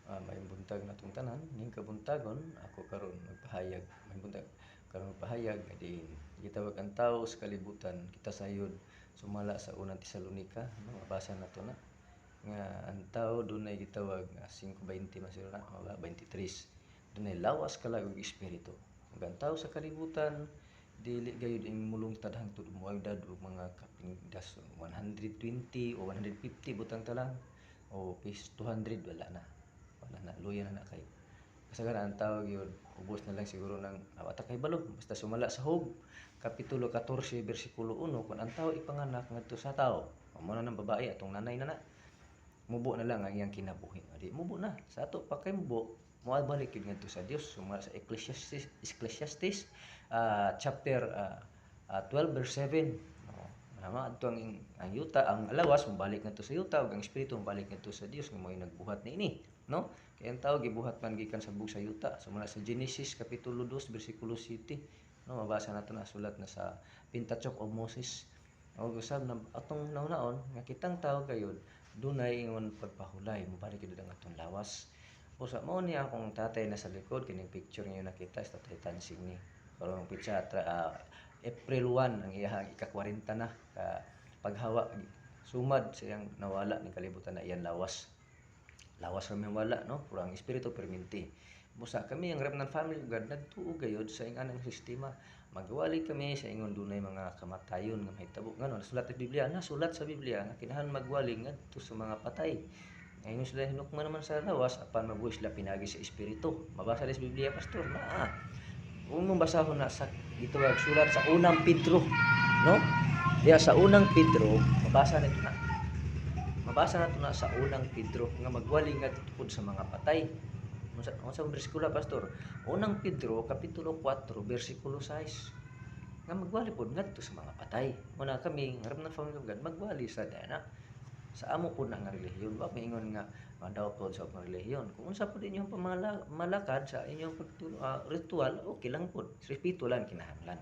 May buntag na itong tanan, ning kabuntagon, ako karon magpahayag, may buntag, karon magpahayag, adi, gitawag ang tao sa kalibutan, kita sayod, sumala sa unang Tesalonika, no? Mabasa na to na, nga ang tao dunay gitawag, 5:20 man sila na, wala, 23, dunay lawas kalag og espiritu, ug ang tao sa kalibutan, dili gayud ing mulungtad hangtod moagdad og mga kapingdas 120 o 150 butang talang o 200 wala na luya na kayo kasagaran ang tao gyud ubos na lang siguro ng awata kay balo basta sumala sa Hub kapitulo 14 bersikulo 1 kun ang tao ipanganak ngadto sa tao amo na ng babae atong nanay na mubo na lang ang iyang kinabuhi adi mubo na sa ato pa kay mubo moabalik gyud ngadto sa Dios sumala sa Ecclesiastes chapter 12 verse 7 Nama adto ang yuta ang lawas mobalik ngadto sa yuta ug ang espiritu mobalik ngadto sa Dios nga mo'y nagbuhat niini no kay ang tao gibuhat man gikan sa bug sa yuta sumala sa Genesis kapitulo 2 bersikulo 7 no mabasa nato na sulat na sa Pentateuch of Moses ug usab na atong naon nga kitang tao gayud dunay ingon pagpahulay mobalik gyud ang atong lawas usa mao ni akong tatay na sa likod kining picture nga nakita sa Tatay Tansing ni karong pitsa April 1 ang iyang ika-40 na paghawa sumad siyang nawala ni kalibutan na iyang lawas ra may wala no pero ang espiritu perminti busa kami ang remnant family God nagtuo gayud sa inganang sistema magwali kami sa ingon dunay mga kamatayon nga mahitabo ngano nasulat sa Biblia nasulat sa Biblia nga kinahanglan magwali ngadto sa mga patay ngayon sila hinukman naman sa lawas apan mabuhi sila pinagi sa espiritu mabasa sa Biblia pastor na kung mong basahon na sa gitawag sulat sa unang Pedro no diya sa unang Pedro mabasa nato na sa unang Pedro nga magwali nga tungkol sa mga patay unsa bersikulo pastor unang Pedro kapitulo 4 bersikulo 6 nga magwali pod ngadto sa mga patay muna kami nga remnant family of God magwali sa dana sa amo po na nga relihiyon wa maingon nga madaw pod sa relihiyon kung unsa pod inyong malakad sa inyong ritual okay lang pod respeto lang kinahanglan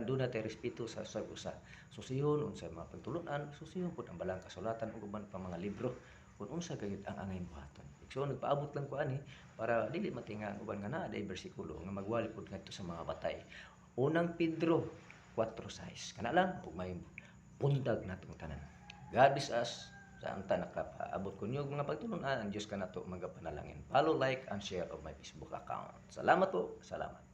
doon natin respeto sa usa susihon unsa mga pagtulunan susihon pod ang balang kasulatan ug uban pa mga libro kung unsa gayud ang angay buhaton so nagpaabot lang ko ani para dili matinga uban nga naa day bersikulo nga magwali pod ngadto sa mga patay unang Pedro 4:6 kana lang ug may bundag natong tanan God bless us sa anta nakapaabot ko niyo mga pagtulunan ang Dios kanato magapanalangin follow like and share of my Facebook account salamat po salamat